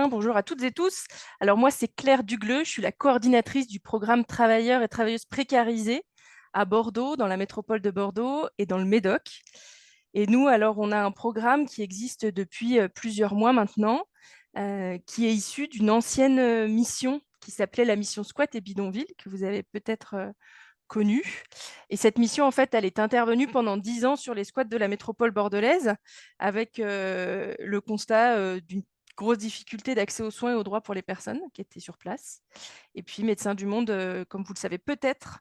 Bonjour à toutes et tous. Alors moi, c'est Claire Dugleux, je suis la coordinatrice du programme Travailleurs et Travailleuses précarisés à Bordeaux, dans la métropole de Bordeaux et dans le Médoc. Et nous, alors, on a un programme qui existe depuis plusieurs mois maintenant, qui est issu d'une ancienne mission qui s'appelait la mission Squat et Bidonville, que vous avez peut-être connue. Et cette mission, en fait, elle est intervenue pendant 10 ans sur les squats de la métropole bordelaise, avec le constat d'une grosse difficulté d'accès aux soins et aux droits pour les personnes qui étaient sur place. Et puis Médecins du Monde, comme vous le savez peut-être,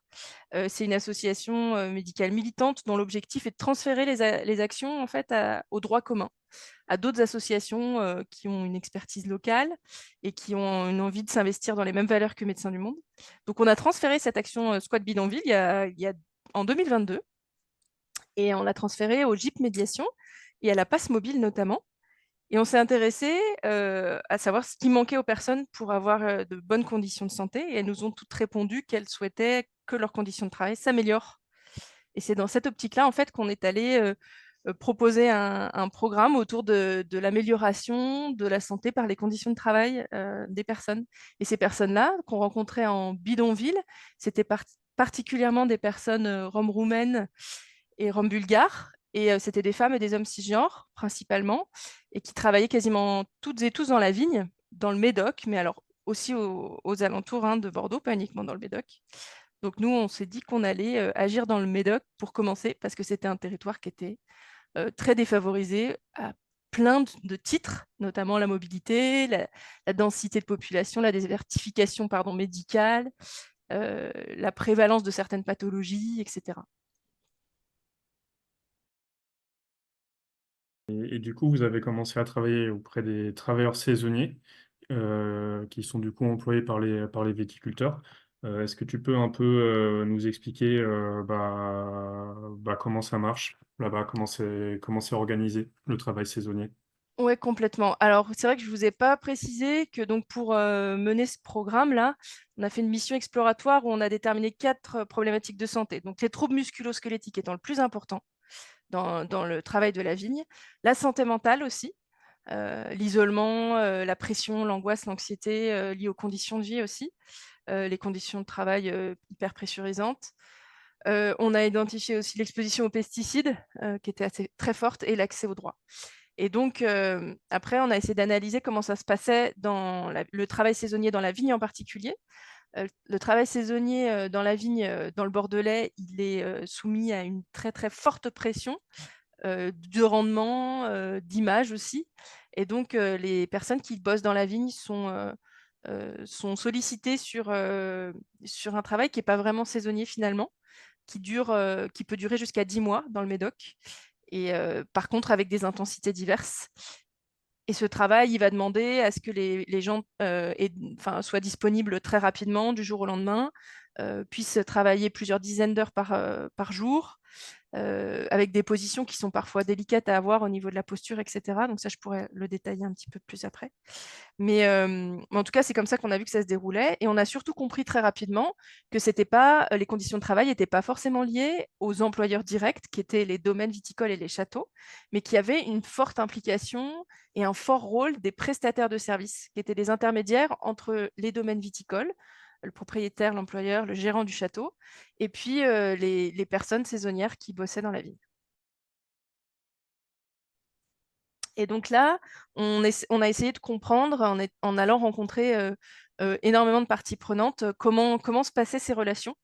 c'est une association médicale militante dont l'objectif est de transférer les actions en fait au droit commun, à d'autres associations qui ont une expertise locale et qui ont une envie de s'investir dans les mêmes valeurs que Médecins du Monde. Donc on a transféré cette action Squat Bidonville en 2022 et on l'a transférée au GIP Médiation et à la passe mobile notamment. Et on s'est intéressé à savoir ce qui manquait aux personnes pour avoir de bonnes conditions de santé. Et elles nous ont toutes répondu qu'elles souhaitaient que leurs conditions de travail s'améliorent. Et c'est dans cette optique-là, en fait, qu'on est allé proposer un programme autour de l'amélioration de la santé par les conditions de travail des personnes. Et ces personnes-là, qu'on rencontrait en bidonville, c'était particulièrement des personnes roms-roumaines et roms bulgares. Et c'était des femmes et des hommes cisgenres, principalement, et qui travaillaient quasiment toutes et tous dans la vigne, dans le Médoc, mais alors aussi aux alentours de Bordeaux, pas uniquement dans le Médoc. Donc nous, on s'est dit qu'on allait agir dans le Médoc pour commencer, parce que c'était un territoire qui était très défavorisé à plein de titres, notamment la mobilité, la densité de population, la désertification médicale, la prévalence de certaines pathologies, etc. Et du coup, vous avez commencé à travailler auprès des travailleurs saisonniers, qui sont du coup employés par les viticulteurs. Est-ce que tu peux un peu, nous expliquer, comment ça marche là-bas? Comment c'est organisé, le travail saisonnier? Ouais, complètement. Alors, c'est vrai que je ne vous ai pas précisé que donc pour mener ce programme-là, on a fait une mission exploratoire où on a déterminé 4 problématiques de santé. Donc, les troubles musculo-squelettiques étant le plus important dans le travail de la vigne, la santé mentale aussi, l'isolement, la pression, l'angoisse, l'anxiété liées aux conditions de vie aussi, les conditions de travail hyper pressurisantes. On a identifié aussi l'exposition aux pesticides qui était très forte et l'accès aux droits. Et donc, après, on a essayé d'analyser comment ça se passait dans le travail saisonnier dans la vigne en particulier. Le travail saisonnier dans la vigne, dans le Bordelais, il est soumis à une très, très forte pression de rendement, d'image aussi. Et donc, les personnes qui bossent dans la vigne sont sollicitées sur un travail qui n'est pas vraiment saisonnier finalement, qui peut durer jusqu'à 10 mois dans le Médoc. Et par contre, avec des intensités diverses. Et ce travail, il va demander à ce que les gens soient disponibles très rapidement, du jour au lendemain, puissent travailler plusieurs dizaines d'heures par jour, avec des positions qui sont parfois délicates à avoir au niveau de la posture, etc. Donc ça, je pourrais le détailler un petit peu plus après. Mais en tout cas, c'est comme ça qu'on a vu que ça se déroulait. Et on a surtout compris très rapidement que c'était pas, les conditions de travail n'étaient pas forcément liées aux employeurs directs, qui étaient les domaines viticoles et les châteaux, mais qu'il y avait une forte implication et un fort rôle des prestataires de services, qui étaient des intermédiaires entre les domaines viticoles, le propriétaire, l'employeur, le gérant du château, et puis les personnes saisonnières qui bossaient dans la ville. Et donc là, on a essayé de comprendre en allant rencontrer énormément de parties prenantes, comment se passaient ces relations.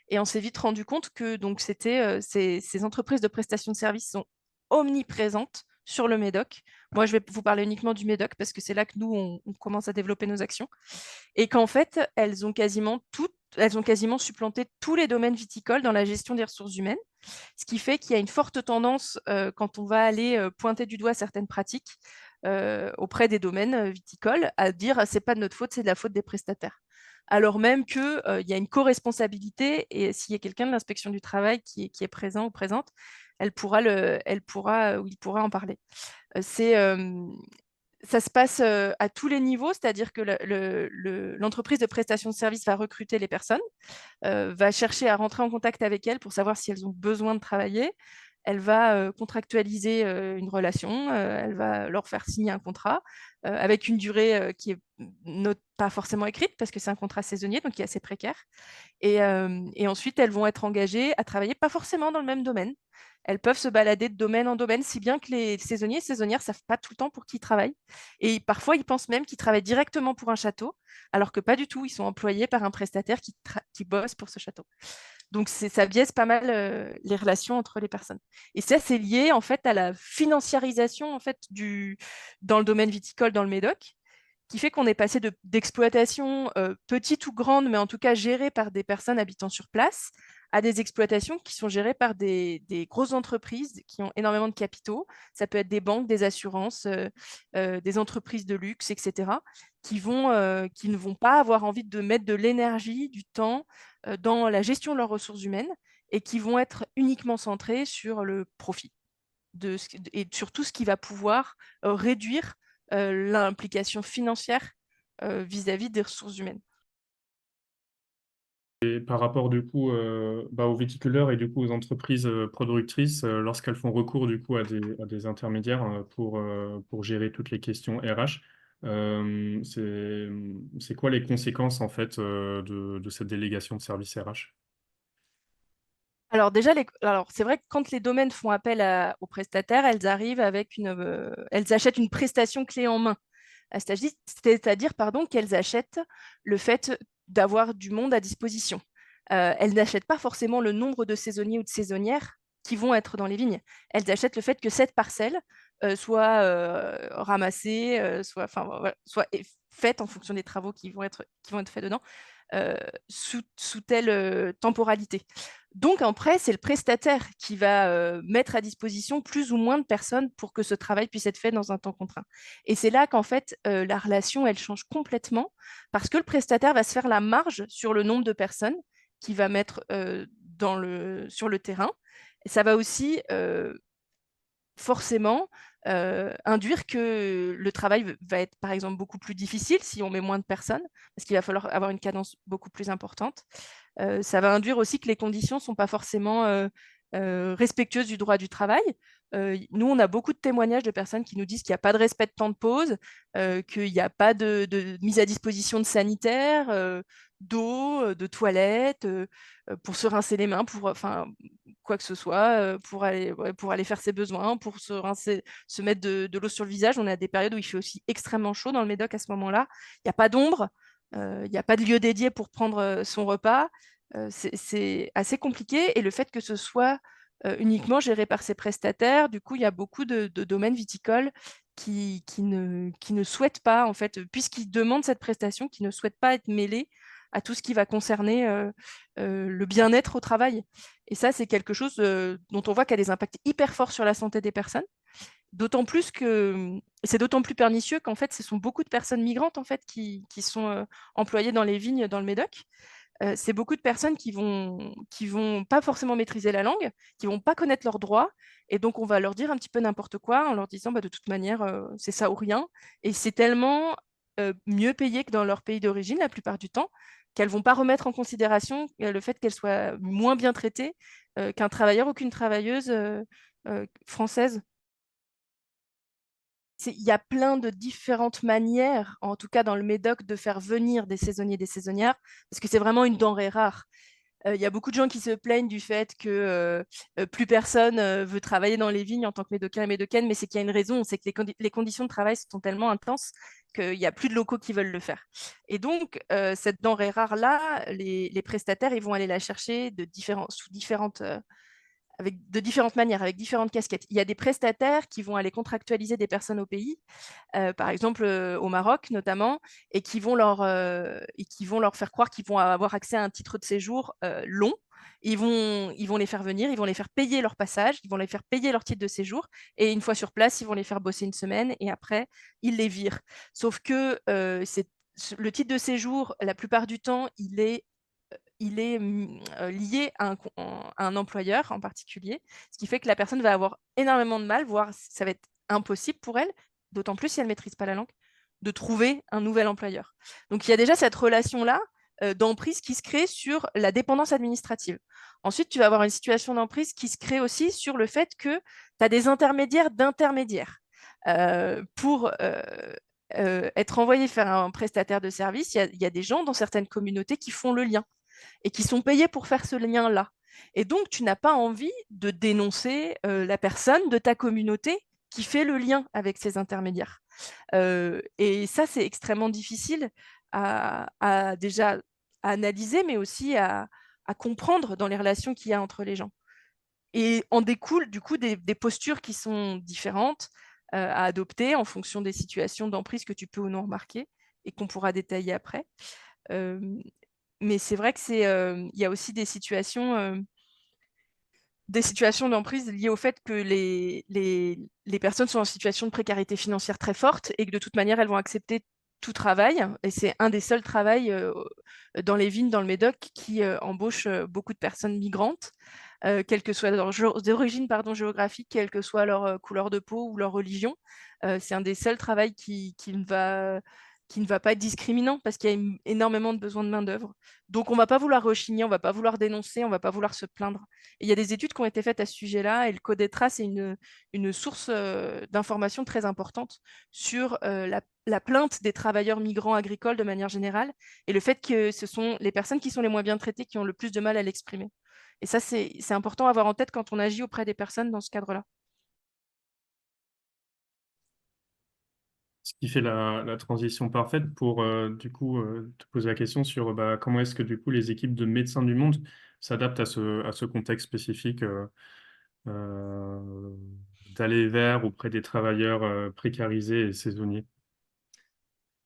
Et on s'est vite rendu compte que donc ces entreprises de prestation de services sont omniprésentes sur le Médoc. Moi, je vais vous parler uniquement du Médoc parce que c'est là que nous, on commence à développer nos actions. Et qu'en fait, elles ont quasiment supplanté tous les domaines viticoles dans la gestion des ressources humaines, ce qui fait qu'il y a une forte tendance, quand on va aller pointer du doigt certaines pratiques auprès des domaines viticoles, à dire c'est pas de notre faute, c'est de la faute des prestataires. Alors même qu'il y a une co-responsabilité et s'il y a quelqu'un de l'inspection du travail qui est présent ou présente, ou il pourra en parler. C'est Ça se passe à tous les niveaux, c'est-à-dire que l'entreprise de prestation de services va recruter les personnes, va chercher à rentrer en contact avec elles pour savoir si elles ont besoin de travailler, elle va contractualiser une relation, elle va leur faire signer un contrat avec une durée qui est pas forcément écrite parce que c'est un contrat saisonnier, donc qui est assez précaire. Et ensuite, elles vont être engagées à travailler, pas forcément dans le même domaine. Elles peuvent se balader de domaine en domaine, si bien que les saisonniers et saisonnières ne savent pas tout le temps pour qui ils travaillent. Et parfois, ils pensent même qu'ils travaillent directement pour un château, alors que pas du tout, ils sont employés par un prestataire qui bosse pour ce château. Donc, ça biaise pas mal les relations entre les personnes. Et ça, c'est lié en fait à la financiarisation en fait, dans le domaine viticole, dans le Médoc, qui fait qu'on est passé d'exploitations petites ou grandes, mais en tout cas gérées par des personnes habitant sur place, à des exploitations qui sont gérées par des grosses entreprises qui ont énormément de capitaux. Ça peut être des banques, des assurances, des entreprises de luxe, etc., qui ne vont pas avoir envie de mettre de l'énergie, du temps dans la gestion de leurs ressources humaines et qui vont être uniquement centrées sur le profit et sur tout ce qui va pouvoir réduire l'implication financière vis-à-vis des ressources humaines. Et par rapport du coup aux viticulteurs et du coup aux entreprises productrices, lorsqu'elles font recours du coup à des intermédiaires pour gérer toutes les questions RH, c'est quoi les conséquences en fait de cette délégation de services RH? Alors déjà, alors, c'est vrai que quand les domaines font appel aux prestataires, elles arrivent avec elles achètent une prestation clé en main. C'est-à-dire pardon, qu'elles achètent le fait d'avoir du monde à disposition. Elles n'achètent pas forcément le nombre de saisonniers ou de saisonnières qui vont être dans les vignes. Elles achètent le fait que cette parcelle soit ramassée, soit faite en fonction des travaux qui vont être faits dedans, sous telle temporalité. Donc après, c'est le prestataire qui va mettre à disposition plus ou moins de personnes pour que ce travail puisse être fait dans un temps contraint. Et c'est là qu'en fait, la relation, elle change complètement parce que le prestataire va se faire la marge sur le nombre de personnes qu'il va mettre sur le terrain. Et ça va aussi forcément induire que le travail va être, par exemple, beaucoup plus difficile si on met moins de personnes, parce qu'il va falloir avoir une cadence beaucoup plus importante. Ça va induire aussi que les conditions ne sont pas forcément respectueuses du droit du travail. Nous, on a beaucoup de témoignages de personnes qui nous disent qu'il n'y a pas de respect de temps de pause, qu'il n'y a pas de mise à disposition de sanitaires, d'eau, de toilettes, pour se rincer les mains, enfin, quoi que ce soit, pour aller faire ses besoins, pour se rincer, se mettre de l'eau sur le visage. On a des périodes où il fait aussi extrêmement chaud dans le Médoc à ce moment-là. Il n'y a pas d'ombre, il n'y a pas de lieu dédié pour prendre son repas. C'est assez compliqué. Et le fait que ce soit uniquement géré par ses prestataires, du coup, il y a beaucoup de domaines viticoles qui ne souhaitent pas, en fait, puisqu'ils demandent cette prestation, qui ne souhaitent pas être mêlés à tout ce qui va concerner le bien-être au travail. Et ça, c'est quelque chose dont on voit qu'il y a des impacts hyper forts sur la santé des personnes. D'autant plus que c'est d'autant plus pernicieux qu'en fait, ce sont beaucoup de personnes migrantes en fait, qui sont employées dans les vignes dans le Médoc. C'est beaucoup de personnes qui vont pas forcément maîtriser la langue, qui vont pas connaître leurs droits. Et donc, on va leur dire un petit peu n'importe quoi en leur disant bah, de toute manière, c'est ça ou rien. Et c'est tellement mieux payé que dans leur pays d'origine la plupart du temps qu'elles vont pas remettre en considération le fait qu'elles soient moins bien traitées qu'un travailleur ou qu'une travailleuse française. Il y a plein de différentes manières, en tout cas dans le Médoc, de faire venir des saisonniers et des saisonnières, parce que c'est vraiment une denrée rare. Il y a beaucoup de gens qui se plaignent du fait que plus personne veut travailler dans les vignes en tant que médocain et médocaine, mais c'est qu'il y a une raison, c'est que les conditions de travail sont tellement intenses qu'il n'y a plus de locaux qui veulent le faire. Et donc, cette denrée rare-là, les prestataires, ils vont aller la chercher sous différentes de différentes manières, avec différentes casquettes. Il y a des prestataires qui vont aller contractualiser des personnes au pays, par exemple au Maroc notamment, et qui vont leur faire croire qu'ils vont avoir accès à un titre de séjour long. Ils vont les faire venir, ils vont les faire payer leur passage, ils vont les faire payer leur titre de séjour, et une fois sur place, ils vont les faire bosser une semaine, et après, ils les virent. Sauf que le titre de séjour, la plupart du temps, il est lié à un employeur en particulier, ce qui fait que la personne va avoir énormément de mal, voire ça va être impossible pour elle, d'autant plus si elle ne maîtrise pas la langue, de trouver un nouvel employeur. Donc il y a déjà cette relation-là d'emprise qui se crée sur la dépendance administrative. Ensuite, tu vas avoir une situation d'emprise qui se crée aussi sur le fait que tu as des intermédiaires d'intermédiaires. Pour être envoyé faire un prestataire de service, il y a des gens dans certaines communautés qui font le lien et qui sont payés pour faire ce lien-là. Et donc, tu n'as pas envie de dénoncer la personne de ta communauté qui fait le lien avec ces intermédiaires. Et ça, c'est extrêmement difficile à déjà analyser, mais aussi à comprendre dans les relations qu'il y a entre les gens. Et en découle du coup des postures qui sont différentes à adopter en fonction des situations d'emprise que tu peux ou non remarquer et qu'on pourra détailler après. Euh, mais c'est vrai que il y a aussi des situations d'emprise liées au fait que les personnes sont en situation de précarité financière très forte et que de toute manière, elles vont accepter tout travail. Et c'est un des seuls travails dans les vignes, dans le Médoc, qui embauche beaucoup de personnes migrantes, quelle que soit leur origine géographique, quelle que soit leur couleur de peau ou leur religion. C'est un des seuls travails qui ne va pas être discriminant parce qu'il y a énormément de besoins de main-d'œuvre. Donc, on ne va pas vouloir rechigner, on ne va pas vouloir dénoncer, on ne va pas vouloir se plaindre. Et il y a des études qui ont été faites à ce sujet-là, et le Codetra, c'est une source d'information très importante sur la plainte des travailleurs migrants agricoles de manière générale, et le fait que ce sont les personnes qui sont les moins bien traitées qui ont le plus de mal à l'exprimer. Et ça, c'est important à avoir en tête quand on agit auprès des personnes dans ce cadre-là. Ce qui fait la transition parfaite pour du coup te poser la question sur bah, comment est-ce que du coup les équipes de médecins du monde s'adaptent à ce contexte spécifique euh, d'aller vers auprès des travailleurs précarisés et saisonniers.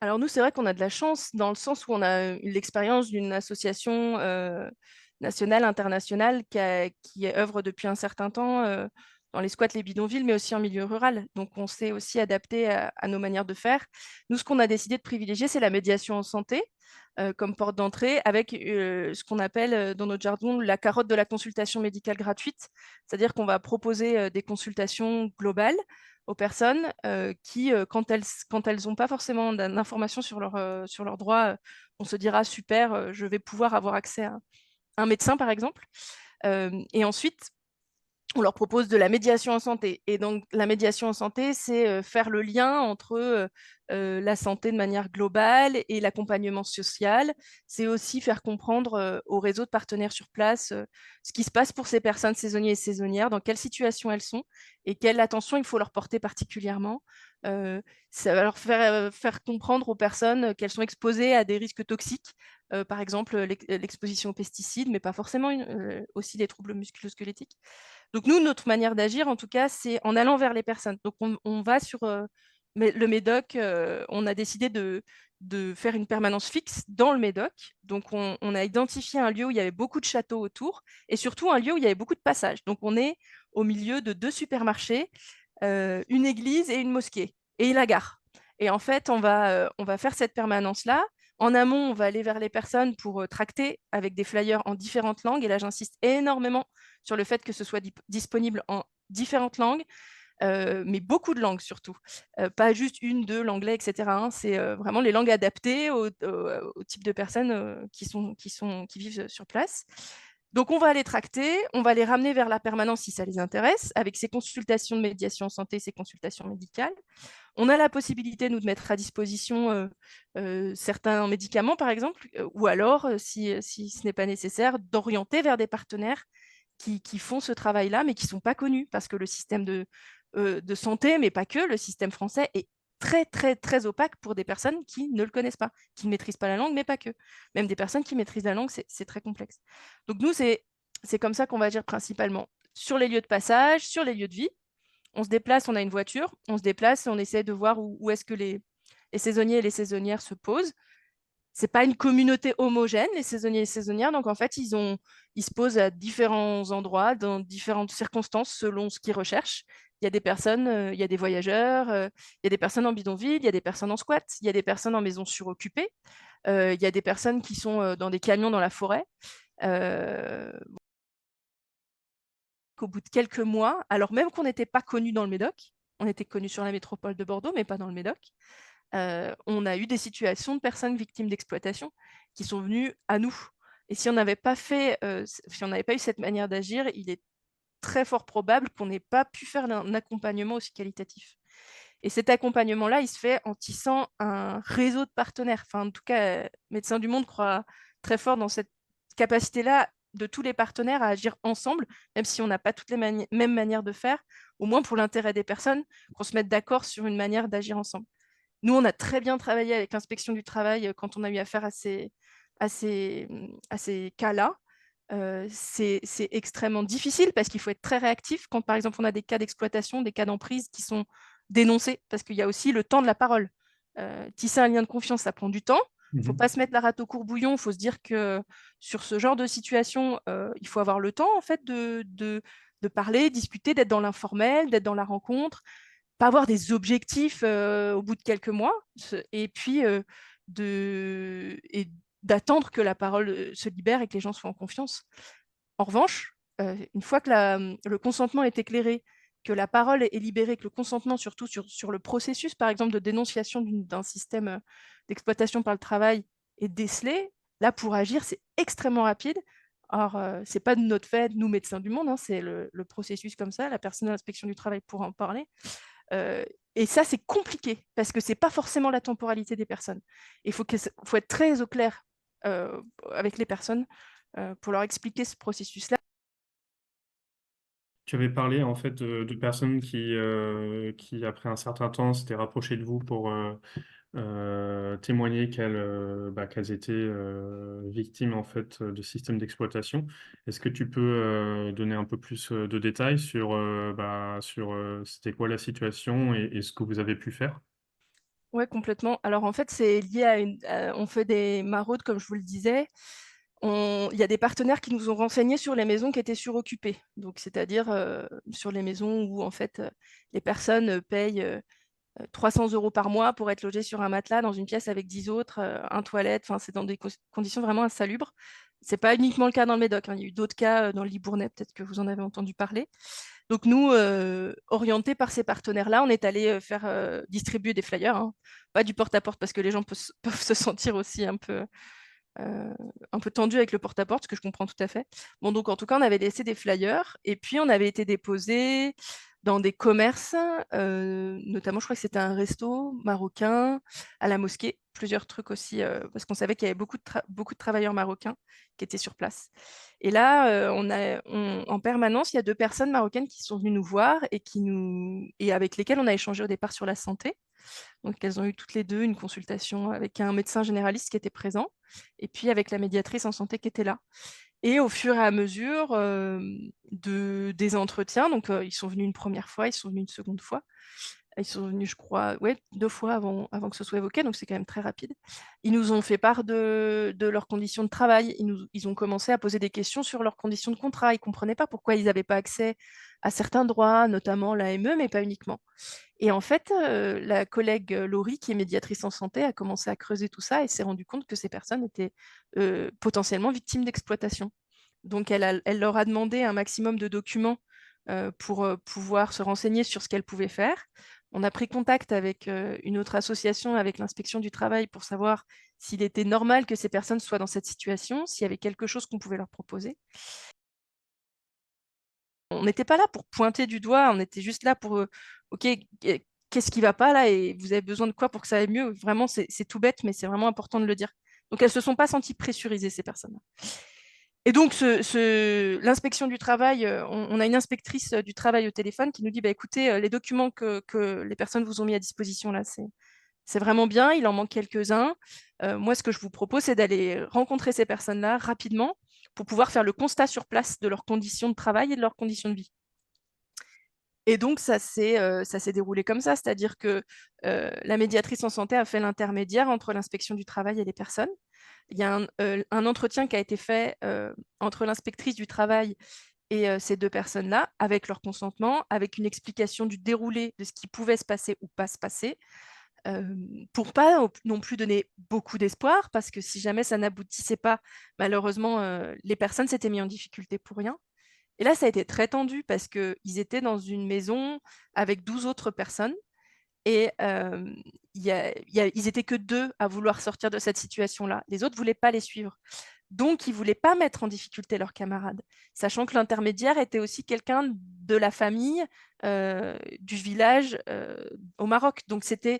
Alors nous, c'est vrai qu'on a de la chance dans le sens où on a eu l'expérience d'une association nationale, internationale qui œuvre depuis un certain temps dans les squats, les bidonvilles, mais aussi en milieu rural. Donc on s'est aussi adapté à nos manières de faire. Nous, ce qu'on a décidé de privilégier, c'est la médiation en santé comme porte d'entrée avec ce qu'on appelle dans notre jargon la carotte de la consultation médicale gratuite. C'est-à-dire qu'on va proposer des consultations globales aux personnes qui, quand elles n'ont pas forcément d'informations sur leurs droits, on se dira super, je vais pouvoir avoir accès à un médecin, par exemple. Et ensuite, on leur propose de la médiation en santé. Et donc, la médiation en santé, c'est faire le lien entre la santé de manière globale et l'accompagnement social. C'est aussi faire comprendre au réseau de partenaires sur place ce qui se passe pour ces personnes saisonnières et saisonnières, dans quelle situation elles sont et quelle attention il faut leur porter particulièrement. Ça va leur faire comprendre aux personnes qu'elles sont exposées à des risques toxiques, par exemple l'exposition aux pesticides, mais pas forcément aussi les troubles musculo-squelettiques. Donc nous, notre manière d'agir, en tout cas, c'est en allant vers les personnes. Donc on va sur le Médoc, on a décidé de faire une permanence fixe dans le Médoc. Donc on a identifié un lieu où il y avait beaucoup de châteaux autour et surtout un lieu où il y avait beaucoup de passages. Donc on est au milieu de deux supermarchés, une église et une mosquée et la gare. Et en fait, on va faire cette permanence-là. En amont, on va aller vers les personnes pour tracter avec des flyers en différentes langues. Et là, j'insiste énormément sur le fait que ce soit disponible en différentes langues, mais beaucoup de langues surtout. Pas juste une, deux, l'anglais, etc., hein. C'est vraiment les langues adaptées au type de personnes qui vivent sur place. Donc, on va les tracter, on va les ramener vers la permanence si ça les intéresse, avec ces consultations de médiation en santé, ces consultations médicales. On a la possibilité, nous, de mettre à disposition certains médicaments, par exemple, ou alors, si ce n'est pas nécessaire, d'orienter vers des partenaires qui font ce travail-là, mais qui ne sont pas connus, parce que le système de santé, mais pas que, le système français est très, très, très opaque pour des personnes qui ne le connaissent pas, qui ne maîtrisent pas la langue, mais pas que. Même des personnes qui maîtrisent la langue, c'est très complexe. Donc nous, c'est comme ça qu'on va agir principalement. Sur les lieux de passage, sur les lieux de vie, on se déplace, on a une voiture, on se déplace, on essaie de voir où est-ce que les saisonniers et les saisonnières se posent. C'est pas une communauté homogène, les saisonniers et les saisonnières, donc en fait, ils se posent à différents endroits, dans différentes circonstances, selon ce qu'ils recherchent. Il y a des personnes, il y a des voyageurs, il y a des personnes en bidonville, il y a des personnes en squat, il y a des personnes en maison suroccupée, il y a des personnes qui sont dans des camions dans la forêt. Euh, Qu'au bout de quelques mois, alors même qu'on n'était pas connu dans le Médoc, on était connu sur la métropole de Bordeaux, mais pas dans le Médoc, on a eu des situations de personnes victimes d'exploitation qui sont venues à nous et si on n'avait pas fait, si on n'avait pas eu cette manière d'agir, il est très fort probable qu'on n'ait pas pu faire un accompagnement aussi qualitatif. Et cet accompagnement-là, il se fait en tissant un réseau de partenaires. Enfin, en tout cas, Médecins du Monde croit très fort dans cette capacité-là de tous les partenaires à agir ensemble, même si on n'a pas toutes les mêmes manières de faire, au moins pour l'intérêt des personnes, qu'on se mette d'accord sur une manière d'agir ensemble. Nous, on a très bien travaillé avec l'inspection du travail quand on a eu affaire à ces cas-là. C'est extrêmement difficile parce qu'il faut être très réactif quand, par exemple, on a des cas d'exploitation, des cas d'emprise qui sont dénoncés, parce qu'il y a aussi le temps de la parole. Tisser un lien de confiance, ça prend du temps. Il ne faut pas se mettre la rate au courbouillon. Il faut se dire que sur ce genre de situation, il faut avoir le temps en fait, de parler, discuter, d'être dans l'informel, d'être dans la rencontre, pas avoir des objectifs au bout de quelques mois, et puis d'attendre que la parole se libère et que les gens soient en confiance. En revanche, une fois que le consentement est éclairé, que la parole est libérée, que le consentement, surtout sur le processus, par exemple, de dénonciation d'un système d'exploitation par le travail est décelé, là, pour agir, c'est extrêmement rapide. Alors, ce n'est pas de notre fait, nous, Médecins du Monde, hein, c'est le processus comme ça, la personne de l'inspection du travail pourra en parler. Et ça, c'est compliqué parce que c'est pas forcément la temporalité des personnes. Il faut être très au clair avec les personnes pour leur expliquer ce processus-là. Tu avais parlé en fait de personnes qui, après un certain temps, s'étaient rapprochées de vous pour témoigner qu'elles étaient victimes en fait de systèmes d'exploitation. Est-ce que tu peux donner un peu plus de détails sur c'était quoi la situation et ce que vous avez pu faire? Ouais, complètement. Alors, en fait, c'est lié on fait des maraudes, comme je vous le disais. Il y a des partenaires qui nous ont renseignés sur les maisons qui étaient suroccupées. Donc, c'est-à-dire sur les maisons où, en fait, les personnes payent 300 € par mois pour être logées sur un matelas dans une pièce avec 10 autres, un toilette. Enfin, c'est dans des conditions vraiment insalubres. C'est pas uniquement le cas dans le Médoc, hein. Il y a eu d'autres cas dans le Libournais, peut-être que vous en avez entendu parler. Donc nous, orientés par ces partenaires-là, on est allés faire distribuer des flyers, hein. Pas du porte-à-porte parce que les gens peuvent se sentir aussi un peu tendus avec le porte-à-porte, ce que je comprends tout à fait. Bon, donc en tout cas, on avait laissé des flyers et puis on avait été déposés dans des commerces, notamment, je crois que c'était un resto marocain, à la mosquée, plusieurs trucs aussi, parce qu'on savait qu'il y avait beaucoup de travailleurs marocains qui étaient sur place. Et là, en permanence, il y a 2 personnes marocaines qui sont venues nous voir et avec lesquelles on a échangé au départ sur la santé. Donc elles ont eu toutes les 2 une consultation avec un médecin généraliste qui était présent et puis avec la médiatrice en santé qui était là. Et au fur et à mesure, des entretiens, donc ils sont venus une première fois, ils sont venus une seconde fois. Ils sont venus, je crois, ouais, 2 fois avant que ce soit évoqué, donc c'est quand même très rapide. Ils nous ont fait part de leurs conditions de travail. Ils ont commencé à poser des questions sur leurs conditions de contrat. Ils ne comprenaient pas pourquoi ils n'avaient pas accès à certains droits, notamment l'AME, mais pas uniquement. Et en fait, la collègue Laurie, qui est médiatrice en santé, a commencé à creuser tout ça et s'est rendue compte que ces personnes étaient potentiellement victimes d'exploitation. Donc, elle leur a demandé un maximum de documents pour pouvoir se renseigner sur ce qu'elles pouvaient faire. On a pris contact avec une autre association, avec l'inspection du travail, pour savoir s'il était normal que ces personnes soient dans cette situation, s'il y avait quelque chose qu'on pouvait leur proposer. On n'était pas là pour pointer du doigt, on était juste là pour, OK, qu'est-ce qui va pas là et vous avez besoin de quoi pour que ça aille mieux? Vraiment, c'est tout bête, mais c'est vraiment important de le dire. Donc elles se sont pas senties pressurisées, ces personnes-là. Et donc l'inspection du travail, on a une inspectrice du travail au téléphone qui nous dit: «Bah, écoutez, les documents que les personnes vous ont mis à disposition là, c'est vraiment bien, il en manque quelques-uns. Moi, ce que je vous propose, c'est d'aller rencontrer ces personnes-là rapidement pour pouvoir faire le constat sur place de leurs conditions de travail et de leurs conditions de vie». Et donc ça s'est déroulé comme ça, c'est-à-dire que, la médiatrice en santé a fait l'intermédiaire entre l'inspection du travail et les personnes. Il y a un entretien qui a été fait, entre l'inspectrice du travail et ces 2 personnes-là, avec leur consentement, avec une explication du déroulé de ce qui pouvait se passer ou pas se passer, pour pas non plus donner beaucoup d'espoir, parce que si jamais ça n'aboutissait pas, malheureusement, les personnes s'étaient mis en difficulté pour rien. Et là, ça a été très tendu parce qu'ils étaient dans une maison avec 12 autres personnes Et ils étaient que 2 à vouloir sortir de cette situation-là. Les autres ne voulaient pas les suivre. Donc, ils ne voulaient pas mettre en difficulté leurs camarades, sachant que l'intermédiaire était aussi quelqu'un de la famille, du village, au Maroc. Donc, c'était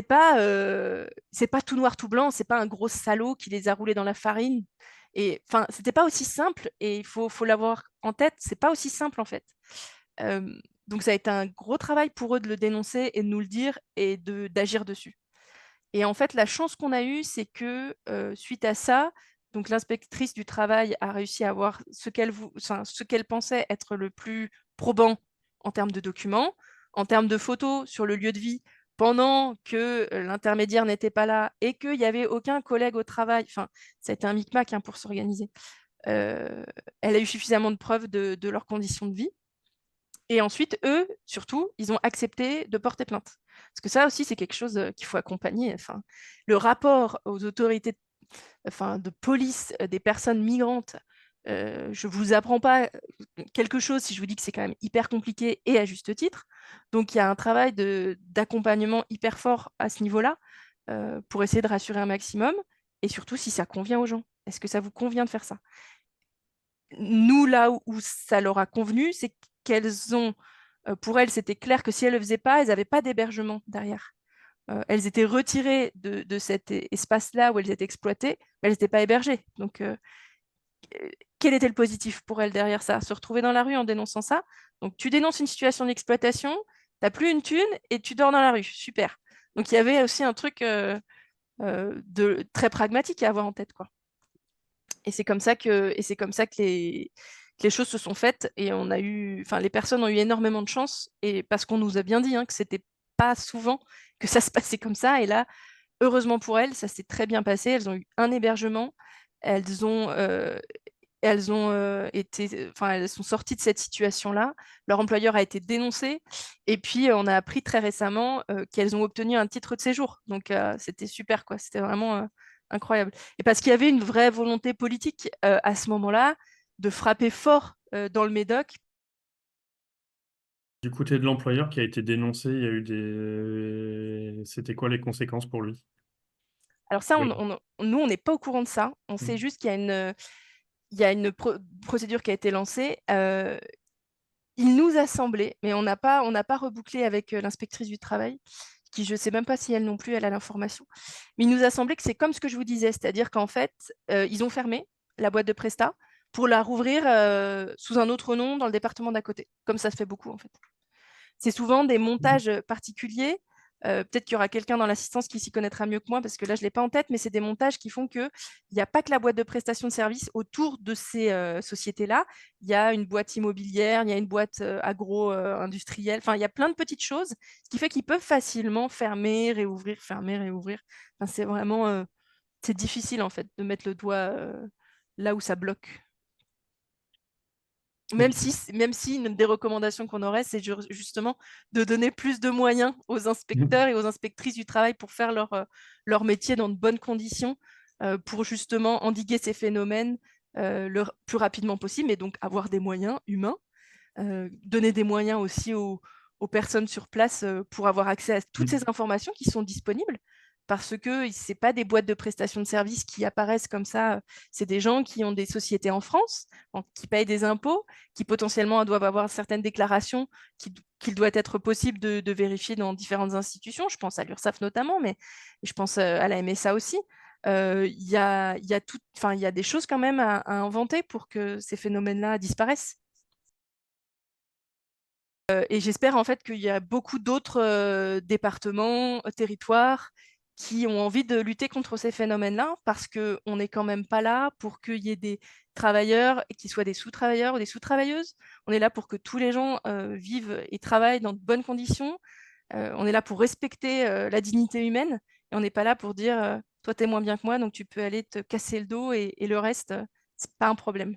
pas, c'est pas tout noir, tout blanc, c'est pas un gros salaud qui les a roulés dans la farine. Et enfin, c'était pas aussi simple, et il faut l'avoir en tête, c'est pas aussi simple en fait. Donc ça a été un gros travail pour eux de le dénoncer et de nous le dire et d'agir dessus. Et en fait, la chance qu'on a eue, c'est que suite à ça, donc l'inspectrice du travail a réussi à avoir ce qu'elle pensait être le plus probant en termes de documents, en termes de photos sur le lieu de vie, pendant que l'intermédiaire n'était pas là et qu'il n'y avait aucun collègue au travail. Enfin, ça a été un micmac, hein, pour s'organiser. Elle a eu suffisamment de preuves de leurs conditions de vie. Et ensuite, eux, surtout, ils ont accepté de porter plainte. Parce que ça aussi, c'est quelque chose qu'il faut accompagner. Enfin, le rapport aux autorités, enfin, de police des personnes migrantes, je ne vous apprends pas quelque chose si je vous dis que c'est quand même hyper compliqué et à juste titre. Donc, il y a un travail d'accompagnement hyper fort à ce niveau-là pour essayer de rassurer un maximum. Et surtout, si ça convient aux gens. Est-ce que ça vous convient de faire ça? Nous, là où ça leur a convenu, c'est qu'elles ont, pour elles, c'était clair que si elles ne le faisaient pas, elles n'avaient pas d'hébergement derrière. Elles étaient retirées de cet espace-là où elles étaient exploitées, mais elles n'étaient pas hébergées. Donc, quel était le positif pour elles derrière ça? Se retrouver dans la rue en dénonçant ça. Donc, tu dénonces une situation d'exploitation, tu n'as plus une thune et tu dors dans la rue. Super. Donc, il y avait aussi un truc de très pragmatique à avoir en tête, quoi. Et c'est comme ça que les choses se sont faites et enfin, les personnes ont eu énormément de chance et parce qu'on nous a bien dit, hein, que c'était pas souvent que ça se passait comme ça. Et là, heureusement pour elles, ça s'est très bien passé. Elles ont eu un hébergement. Elles ont, elles sont sorties de cette situation-là. Leur employeur a été dénoncé. Et puis, on a appris très récemment qu'elles ont obtenu un titre de séjour. Donc, c'était super, quoi. C'était vraiment incroyable. Et parce qu'il y avait une vraie volonté politique à ce moment-là de frapper fort dans le Médoc. Du côté de l'employeur qui a été dénoncé, il y a eu c'était quoi les conséquences pour lui? Alors ça, Oui. nous, on n'est pas au courant de ça. On sait Mmh. juste qu'il y a une procédure qui a été lancée. Il nous a semblé, mais on n'a pas rebouclé avec l'inspectrice du travail, qui je ne sais même pas si elle non plus, elle a l'information. Mais il nous a semblé que c'est comme ce que je vous disais, c'est-à-dire qu'en fait, ils ont fermé la boîte de Presta pour la rouvrir sous un autre nom dans le département d'à côté, comme ça se fait beaucoup en fait. C'est souvent des montages particuliers. Peut-être qu'il y aura quelqu'un dans l'assistance qui s'y connaîtra mieux que moi, parce que là, je ne l'ai pas en tête, mais c'est des montages qui font qu'il n'y a pas que la boîte de prestation de services autour de ces sociétés-là. Il y a une boîte immobilière, il y a une boîte agro-industrielle, enfin, il y a plein de petites choses, ce qui fait qu'ils peuvent facilement fermer, réouvrir, fermer, réouvrir. Enfin, c'est vraiment c'est difficile, en fait, de mettre le doigt là où ça bloque. OK. Même si une des recommandations qu'on aurait, c'est justement de donner plus de moyens aux inspecteurs et aux inspectrices du travail pour faire leur métier dans de bonnes conditions, pour justement endiguer ces phénomènes le plus rapidement possible, et donc avoir des moyens humains, donner des moyens aussi aux personnes sur place pour avoir accès à toutes Mmh. ces informations qui sont disponibles. Parce que ce n'est pas des boîtes de prestations de services qui apparaissent comme ça. C'est des gens qui ont des sociétés en France, qui payent des impôts, qui potentiellement doivent avoir certaines déclarations qu'il doit être possible de vérifier dans différentes institutions. Je pense à l'URSSAF notamment, mais je pense à la MSA aussi. Il y a des choses quand même à inventer pour que ces phénomènes-là disparaissent. Et j'espère en fait qu'il y a beaucoup d'autres départements, territoires qui ont envie de lutter contre ces phénomènes-là, parce qu'on n'est quand même pas là pour qu'il y ait des travailleurs qui soient des sous-travailleurs ou des sous-travailleuses. On est là pour que tous les gens vivent et travaillent dans de bonnes conditions. On est là pour respecter la dignité humaine, et on n'est pas là pour dire toi, t'es moins bien que moi, donc tu peux aller te casser le dos et le reste, c'est pas un problème.